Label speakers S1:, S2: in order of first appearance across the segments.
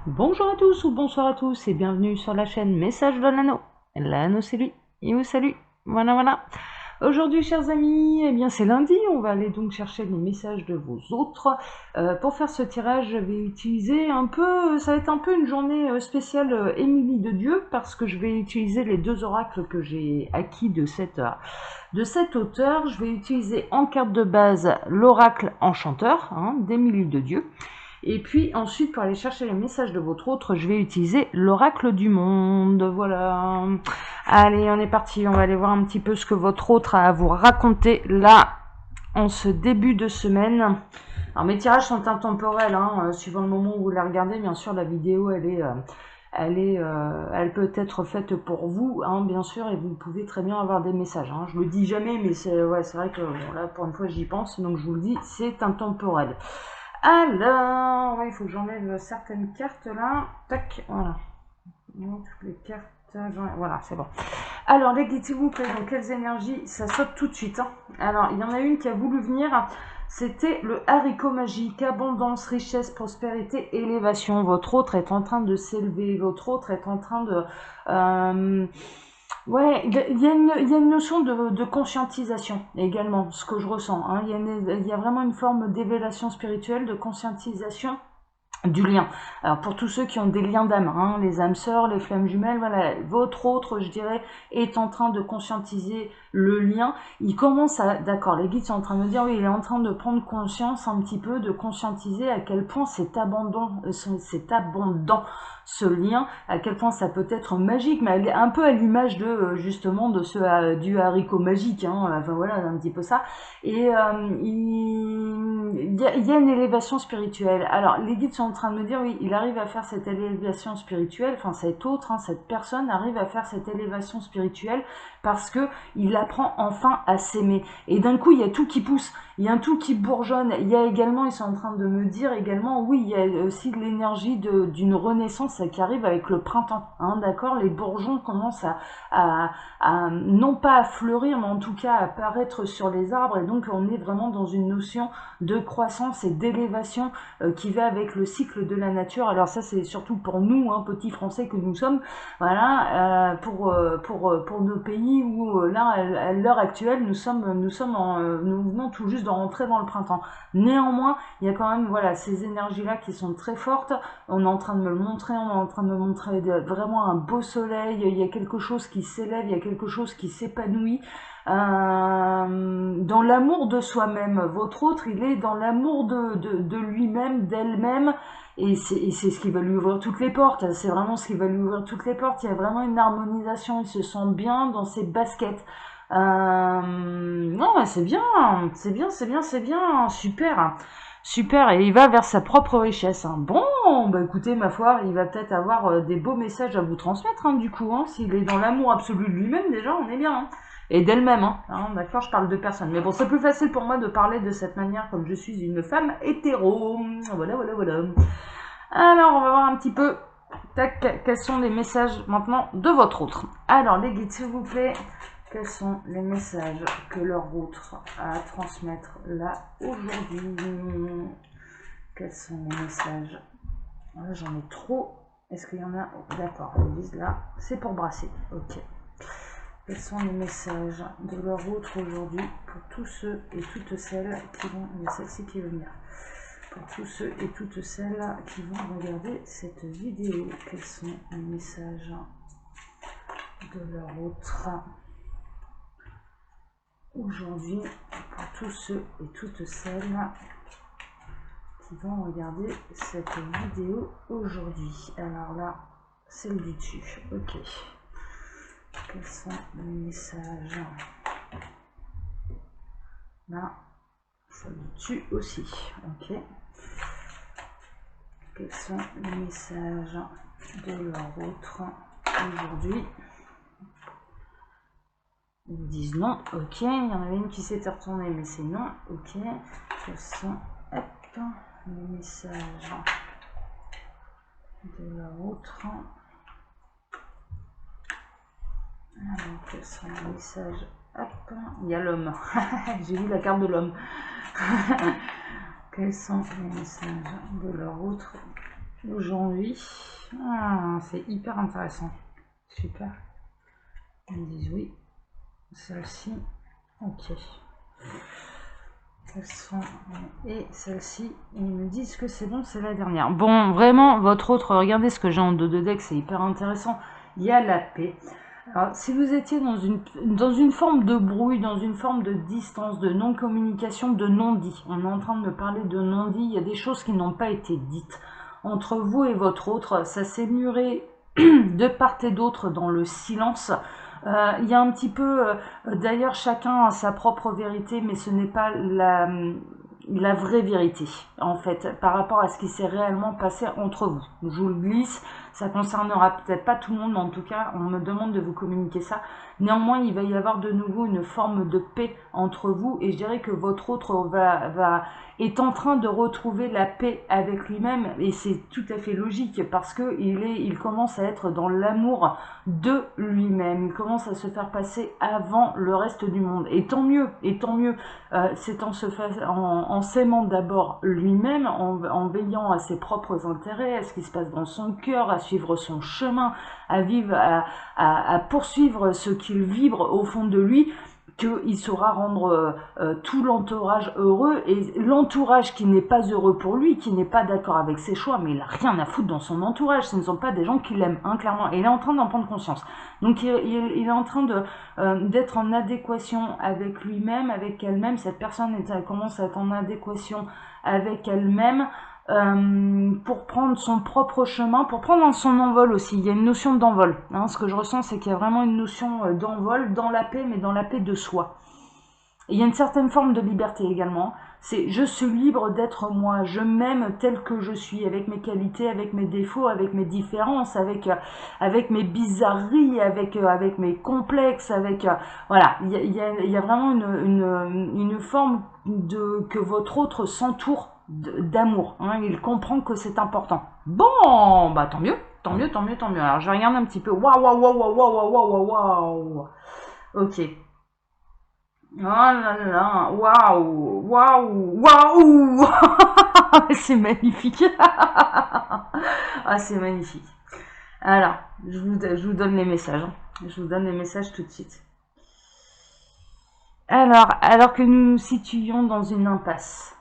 S1: Bonjour à tous ou bonsoir à tous et bienvenue sur la chaîne Message de l'Anneau. L'Anneau c'est lui, il vous salue. Voilà, voilà. Aujourd'hui, chers amis, eh bien c'est lundi, on va aller donc chercher les messages de vos autres. Pour faire ce tirage, je vais utiliser un peu, ça va être un peu une journée spéciale Émilie de Dieu, parce que je vais utiliser les deux oracles que j'ai acquis de cet auteur. Je vais utiliser en carte de base l'oracle enchanteur d'Émilie de Dieu. Et puis ensuite, pour aller chercher les messages de votre autre, je vais utiliser l'oracle du monde. Voilà. Allez, on est parti. On va aller voir un petit peu ce que votre autre a à vous raconter là, en ce début de semaine. Alors mes tirages sont intemporels, suivant le moment où vous la regardez. Bien sûr, la vidéo, elle peut être faite pour vous, bien sûr, et vous pouvez très bien avoir des messages. Je le dis jamais, mais c'est vrai que bon, là, pour une fois, j'y pense, donc je vous le dis, c'est intemporel. Alors, il faut que j'enlève certaines cartes là. Tac, voilà. Toutes les cartes. Voilà, c'est bon. Alors, les guides, s'il vous plaît, dans quelles énergies ça saute tout de suite. Alors, il y en a une qui a voulu venir. C'était le haricot magique. Abondance, richesse, prospérité, élévation. Votre autre est en train de s'élever. Votre autre est en train de... Ouais, il y a une notion de conscientisation également, ce que je ressens. Il y a vraiment une forme d'élévation spirituelle, de conscientisation du lien. Alors pour tous ceux qui ont des liens d'âme, les âmes sœurs, les flammes jumelles, voilà, votre autre, je dirais, est en train de conscientiser le lien. Il commence à, d'accord, les guides sont en train de me dire, oui, il est en train de prendre conscience un petit peu, de conscientiser à quel point c'est abondant ce lien, à quel point ça peut être magique, mais un peu à l'image de justement de du haricot magique, enfin voilà, un petit peu ça. Et il y a une élévation spirituelle. Alors, les guides sont en train de me dire, oui, il arrive à faire cette élévation spirituelle, enfin cet autre, cette personne arrive à faire cette élévation spirituelle parce que il apprend enfin à s'aimer. Et d'un coup, il y a tout qui pousse, il y a un tout qui bourgeonne. Il y a également, ils sont en train de me dire également, oui, il y a aussi de l'énergie d'une renaissance qui arrive avec le printemps, d'accord. Les bourgeons commencent non pas à fleurir, mais en tout cas à apparaître sur les arbres, et donc on est vraiment dans une notion de croissance et d'élévation qui va avec le cycle de la nature. Alors ça, c'est surtout pour nous, petits Français que nous sommes, voilà, pour nos pays où là, à l'heure actuelle, nous venons tout juste de rentrer dans le printemps. Néanmoins, il y a quand même, voilà, ces énergies-là qui sont très fortes. On est en train de me le montrer, on est en train de me montrer vraiment un beau soleil. Il y a quelque chose qui s'élève, il y a quelque chose qui s'épanouit. Dans l'amour de soi-même. Votre autre, il est dans l'amour de lui-même, d'elle-même, et c'est ce qui va lui ouvrir toutes les portes. C'est vraiment ce qui va lui ouvrir toutes les portes. Il y a vraiment une harmonisation, il se sent bien dans ses baskets. Non, c'est bien, c'est bien, super. Super, et il va vers sa propre richesse. Bon, bah écoutez, ma foi, il va peut-être avoir des beaux messages à vous transmettre, du coup. S'il est dans l'amour absolu de lui-même, déjà, on est bien. Et d'elle-même, d'accord, je parle de personne. Mais bon, c'est plus facile pour moi de parler de cette manière, comme je suis une femme hétéro. Voilà, voilà, voilà. Alors, on va voir un petit peu, tac, quels sont les messages maintenant de votre autre. Alors, les guides, s'il vous plaît, quels sont les messages que leur autre a à transmettre là, aujourd'hui? Quels sont les messages? Là, j'en ai trop. Est-ce qu'il y en a? D'accord, ils disent là, c'est pour brasser. Ok. Quels sont les messages de leur autre aujourd'hui pour tous ceux et toutes celles qui vont... Il y a celle-ci qui veut venir. Pour tous ceux et toutes celles qui vont regarder cette vidéo, quels sont les messages de leur autre aujourd'hui pour tous ceux et toutes celles qui vont regarder cette vidéo aujourd'hui. Alors là, celle du dessus. Ok. Quels sont les messages? Là, ça me tue aussi. Ok. Quels sont les messages de leur autre aujourd'hui? Ils me disent non. Ok. Il y en avait une qui s'était retournée, mais c'est non. Ok. Quels sont les messages de leur autre? Alors, quels sont les messages? Hop, il y a l'homme. J'ai vu la carte de l'homme. Quels sont les messages de leur autre aujourd'hui. Ah, c'est hyper intéressant. Super. Ils me disent oui. Celle-ci. Ok. Et celle-ci, ils me disent que c'est bon, c'est la dernière. Bon, vraiment, votre autre, regardez ce que j'ai en dos de deck, c'est hyper intéressant. Il y a la paix. Alors, si vous étiez dans une forme de brouille, dans une forme de distance, de non-communication, de non-dit, on est en train de me parler de non-dit, il y a des choses qui n'ont pas été dites. Entre vous et votre autre, ça s'est muré de part et d'autre dans le silence. Il y a un petit peu, d'ailleurs chacun a sa propre vérité, mais ce n'est pas la vraie vérité, en fait, par rapport à ce qui s'est réellement passé entre vous. Je vous le glisse, ça concernera peut-être pas tout le monde, mais en tout cas, on me demande de vous communiquer ça. Néanmoins, il va y avoir de nouveau une forme de paix entre vous, et je dirais que votre autre est en train de retrouver la paix avec lui-même, et c'est tout à fait logique, parce que il commence à être dans l'amour de lui-même, il commence à se faire passer avant le reste du monde, et tant mieux, c'est en s'aimant d'abord lui-même, en veillant à ses propres intérêts, à ce qui se passe dans son cœur, à suivre son chemin, à vivre, à poursuivre ce qu'il vibre au fond de lui, qu'il saura rendre tout l'entourage heureux, et l'entourage qui n'est pas heureux pour lui, qui n'est pas d'accord avec ses choix, mais il n'a rien à foutre dans son entourage, ce ne sont pas des gens qui l'aiment, hein, clairement, et il est en train d'en prendre conscience. Donc il est en train d'être en adéquation avec lui-même, avec elle-même, cette personne commence à être en adéquation avec elle-même, pour prendre son propre chemin, pour prendre son envol aussi. Il y a une notion d'envol. Hein. Ce que je ressens, c'est qu'il y a vraiment une notion d'envol dans la paix, mais dans la paix de soi. Et il y a une certaine forme de liberté également. C'est je suis libre d'être moi, je m'aime tel que je suis, avec mes qualités, avec mes défauts, avec mes différences, avec mes bizarreries, avec mes complexes, voilà, il y a vraiment une forme que votre autre s'entoure d'amour. Hein, il comprend que c'est important. Bon, bah tant mieux, tant mieux, tant mieux, tant mieux. Alors je regarde un petit peu. Waouh, waouh, waouh, waouh, waouh, waouh, waouh. Ok. Oh là là, waouh, waouh, waouh. C'est magnifique. Ah, c'est magnifique. Alors, je vous donne les messages. Je vous donne les messages tout de suite. Alors que nous nous situions dans une impasse,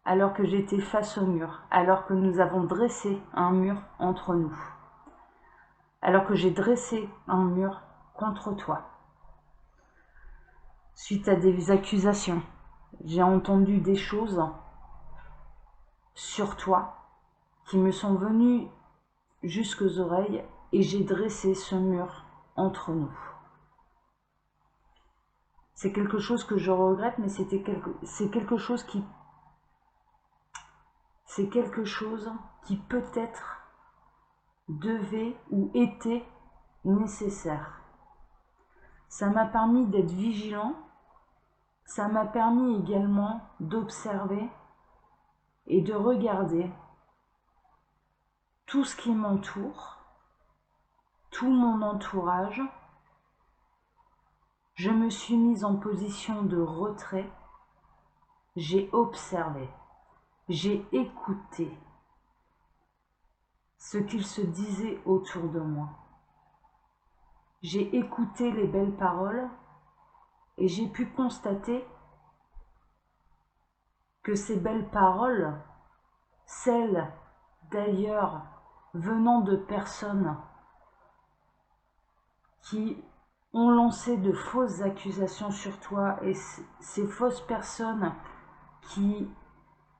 S1: alors que j'étais face au mur, alors que nous avons dressé un mur entre nous, alors que j'ai dressé un mur contre toi, suite à des accusations, j'ai entendu des choses sur toi qui me sont venues jusqu'aux oreilles et j'ai dressé ce mur entre nous. C'est quelque chose que je regrette, mais c'est quelque chose qui peut-être devait ou était nécessaire. Ça m'a permis d'être vigilant, ça m'a permis également d'observer et de regarder tout ce qui m'entoure, tout mon entourage. Je me suis mise en position de retrait, j'ai observé, j'ai écouté ce qu'il se disait autour de moi. J'ai écouté les belles paroles et j'ai pu constater que ces belles paroles, celles d'ailleurs venant de personnes qui ont lancé de fausses accusations sur toi, et ces fausses personnes qui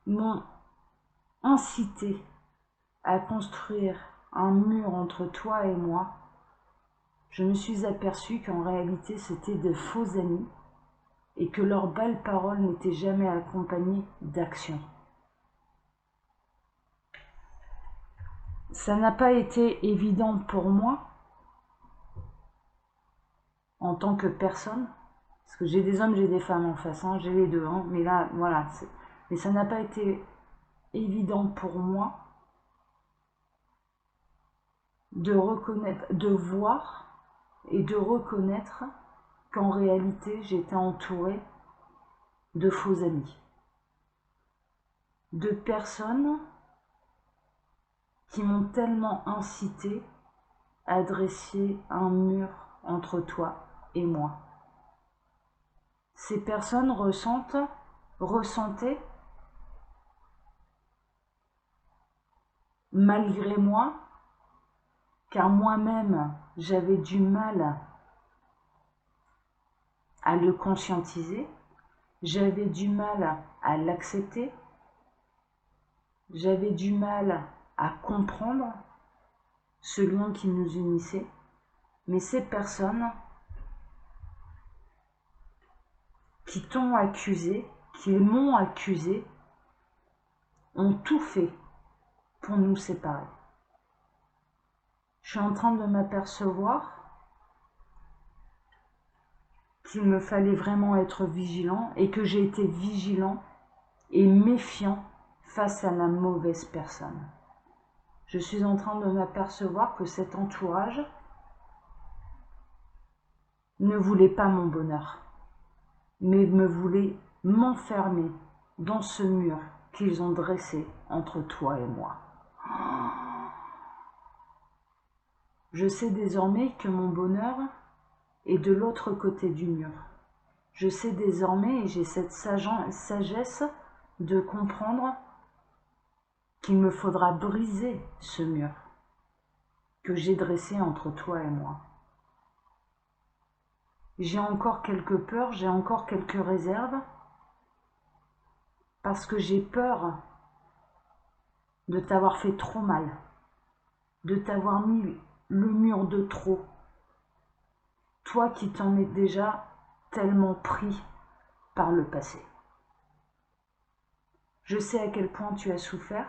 S1: m'ont incité à construire un mur entre toi et moi, je me suis aperçue qu'en réalité c'était de faux amis et que leurs belles paroles n'étaient jamais accompagnées d'action. Ça n'a pas été évident pour moi en tant que personne, parce que j'ai des hommes, j'ai des femmes en face, hein, j'ai les deux, hein, mais là, voilà, mais ça n'a pas été évident pour moi de reconnaître, de voir et de reconnaître qu'en réalité j'étais entourée de faux amis, de personnes qui m'ont tellement incité à dresser un mur entre toi et moi. Ces personnes ressentaient, malgré moi, car moi-même j'avais du mal à le conscientiser, j'avais du mal à l'accepter, j'avais du mal à comprendre ce lien qui nous unissait, mais ces personnes qui t'ont accusé, qui m'ont accusé, ont tout fait pour nous séparer. Je suis en train de m'apercevoir qu'il me fallait vraiment être vigilant et que j'ai été vigilant et méfiant face à la mauvaise personne. Je suis en train de m'apercevoir que cet entourage ne voulait pas mon bonheur, mais me voulait m'enfermer dans ce mur qu'ils ont dressé entre toi et moi. Je sais désormais que mon bonheur est de l'autre côté du mur. Je sais désormais, et j'ai cette sagesse de comprendre qu'il me faudra briser ce mur que j'ai dressé entre toi et moi. J'ai encore quelques peurs, j'ai encore quelques réserves, parce que j'ai peur de t'avoir fait trop mal, de t'avoir mis le mur de trop. Toi qui t'en es déjà tellement pris par le passé. Je sais à quel point tu as souffert.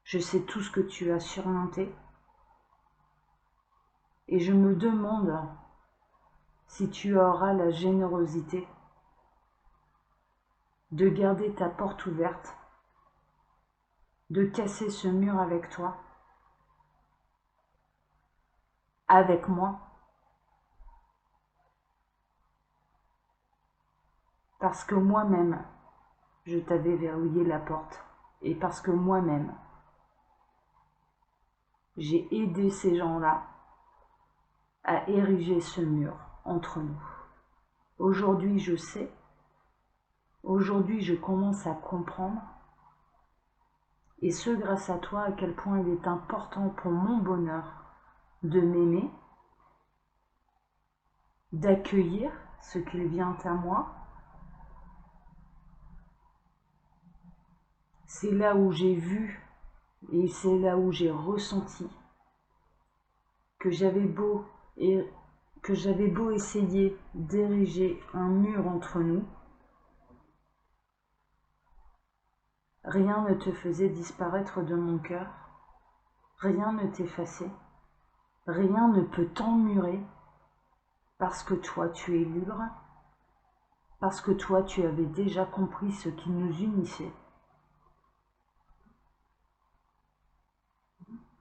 S1: Je sais tout ce que tu as surmonté. Et je me demande si tu auras la générosité de garder ta porte ouverte, de casser ce mur avec toi, avec moi, parce que moi-même, je t'avais verrouillé la porte, et parce que moi-même, j'ai aidé ces gens-là à ériger ce mur entre nous. Aujourd'hui, je sais, aujourd'hui, je commence à comprendre, et ce grâce à toi, à quel point il est important pour mon bonheur de m'aimer, d'accueillir ce qu'il vient à moi. C'est là où j'ai vu et c'est là où j'ai ressenti que j'avais beau essayer d'ériger un mur entre nous, rien ne te faisait disparaître de mon cœur, rien ne t'effaçait, rien ne peut t'emmurer, parce que toi tu es libre, parce que toi tu avais déjà compris ce qui nous unissait,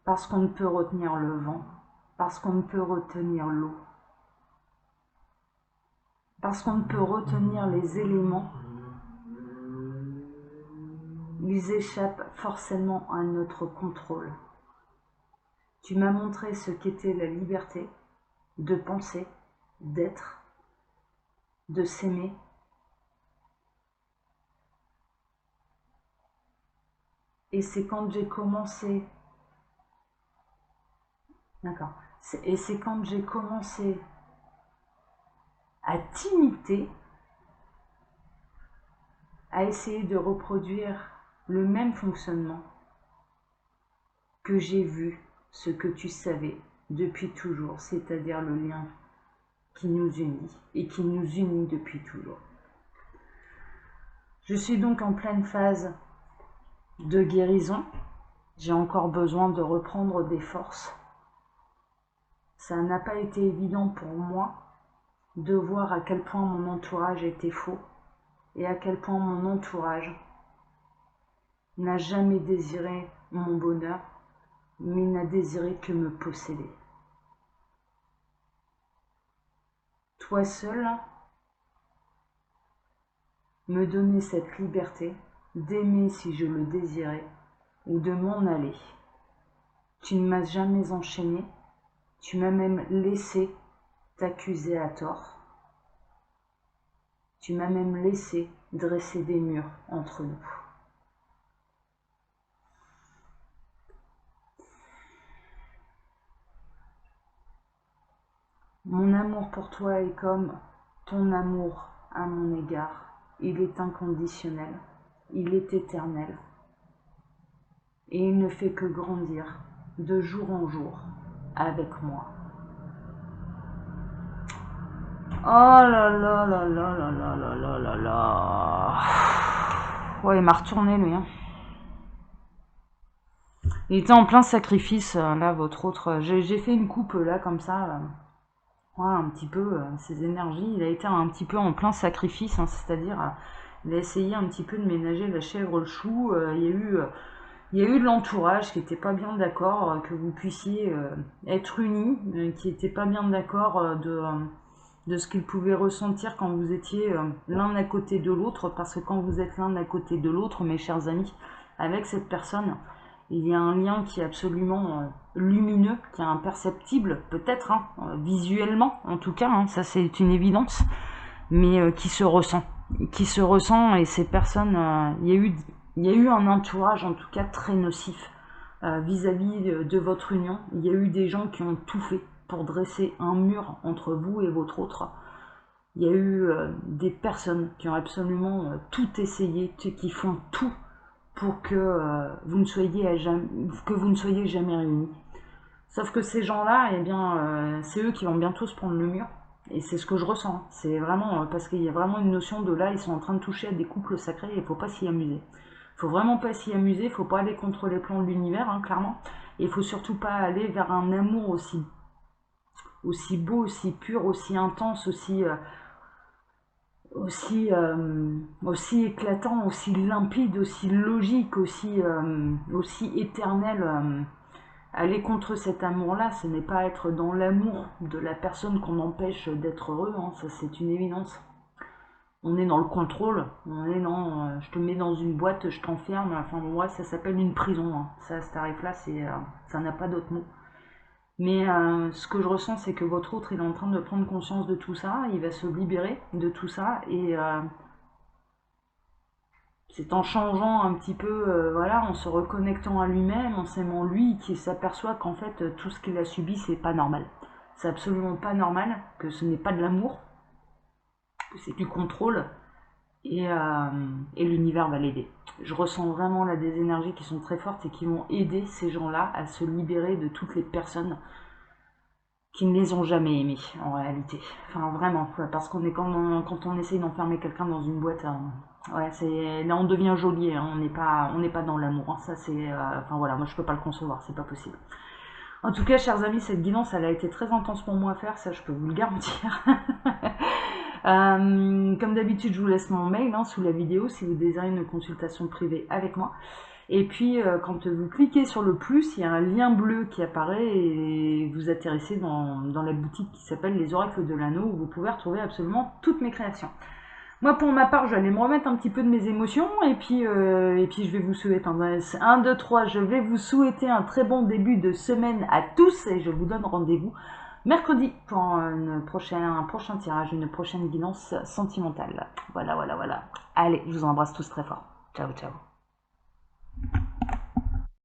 S1: parce qu'on ne peut retenir le vent, parce qu'on ne peut retenir l'eau, parce qu'on ne peut retenir les éléments, ils échappent forcément à notre contrôle. Tu m'as montré ce qu'était la liberté de penser, d'être, de s'aimer. Et c'est quand j'ai commencé, et c'est quand j'ai commencé à t'imiter, à essayer de reproduire le même fonctionnement, que j'ai vu ce que tu savais depuis toujours, c'est-à-dire le lien qui nous unit et qui nous unit depuis toujours. Je suis donc en pleine phase de guérison. J'ai encore besoin de reprendre des forces. Ça n'a pas été évident pour moi de voir à quel point mon entourage était faux et à quel point mon entourage n'a jamais désiré mon bonheur, mais n'a désiré que me posséder. Toi seul me donner cette liberté d'aimer si je le désirais ou de m'en aller. Tu ne m'as jamais enchaîné, tu m'as même laissé t'accuser à tort. Tu m'as même laissé dresser des murs entre nous. Mon amour pour toi est comme ton amour à mon égard. Il est inconditionnel, il est éternel. Et il ne fait que grandir de jour en jour avec moi. Oh là là là là là là là là là là. Ouais, il m'a retourné lui. Hein. Il était en plein sacrifice, là, votre autre. J'ai fait une coupe, là, comme ça. Ouais, un petit peu, ses énergies. Il a été un petit peu en plein sacrifice, hein, c'est-à-dire, il a essayé un petit peu de ménager la chèvre le chou. Il y a eu de l'entourage qui n'était pas bien d'accord que vous puissiez être unis, qui n'était pas bien d'accord de ce qu'ils pouvaient ressentir quand vous étiez l'un à côté de l'autre, parce que quand vous êtes l'un à côté de l'autre, mes chers amis, avec cette personne, il y a un lien qui est absolument lumineux, qui est imperceptible, peut-être, hein, visuellement en tout cas, hein, ça c'est une évidence, mais qui se ressent. Qui se ressent, et ces personnes, il y a eu un entourage en tout cas très nocif vis-à-vis de votre union. Il y a eu des gens qui ont tout fait pour dresser un mur entre vous et votre autre. Il y a eu des personnes qui ont absolument tout essayé, qui font tout pour que vous ne soyez jamais réunis. Sauf que ces gens-là, eh bien, c'est eux qui vont bientôt se prendre le mur. Et c'est ce que je ressens. C'est vraiment parce qu'il y a vraiment une notion de là, ils sont en train de toucher à des couples sacrés et il ne faut pas s'y amuser. Il faut vraiment pas s'y amuser, il ne faut pas aller contre les plans de l'univers, hein, clairement. Et il ne faut surtout pas aller vers un amour aussi beau, aussi pur, aussi intense, aussi éclatant, aussi limpide, aussi logique, aussi éternel. Aller contre cet amour-là, ce n'est pas être dans l'amour de la personne qu'on empêche d'être heureux, hein, ça c'est une évidence. On est dans le contrôle, on est dans je te mets dans une boîte, je t'enferme, enfin moi ça s'appelle une prison, hein. Ça, cet tarif-là, ça n'a pas d'autre mot. Mais ce que je ressens, c'est que votre autre, il est en train de prendre conscience de tout ça, il va se libérer de tout ça, et c'est en changeant un petit peu, voilà, en se reconnectant à lui-même, en s'aimant lui, qu'il s'aperçoit qu'en fait, tout ce qu'il a subi, c'est pas normal. C'est absolument pas normal, que ce n'est pas de l'amour, que c'est du contrôle, et, euh, et l'univers va l'aider. Je ressens vraiment là des énergies qui sont très fortes et qui vont aider ces gens-là à se libérer de toutes les personnes qui ne les ont jamais aimés, en réalité. Enfin, vraiment, parce qu'on est quand on essaye d'enfermer quelqu'un dans une boîte, ouais, là on devient geôlier, hein, on n'est pas dans l'amour, hein, ça c'est, enfin voilà, moi je peux pas le concevoir, c'est pas possible. En tout cas, chers amis, cette guidance, elle a été très intense pour moi à faire, ça je peux vous le garantir. Comme d'habitude, je vous laisse mon mail hein, sous la vidéo si vous désirez une consultation privée avec moi. Et puis, quand vous cliquez sur le plus, il y a un lien bleu qui apparaît et vous atterrissez dans la boutique qui s'appelle Les Oracles de l'Anneau, où vous pouvez retrouver absolument toutes mes créations. Moi, pour ma part, je vais aller me remettre un petit peu de mes émotions et puis je vais vous souhaiter un 2, 3, je vais vous souhaiter un très bon début de semaine à tous et je vous donne rendez-vous mercredi pour un prochain tirage, une prochaine guidance sentimentale. Voilà, voilà, voilà. Allez, je vous embrasse tous très fort. Ciao, ciao.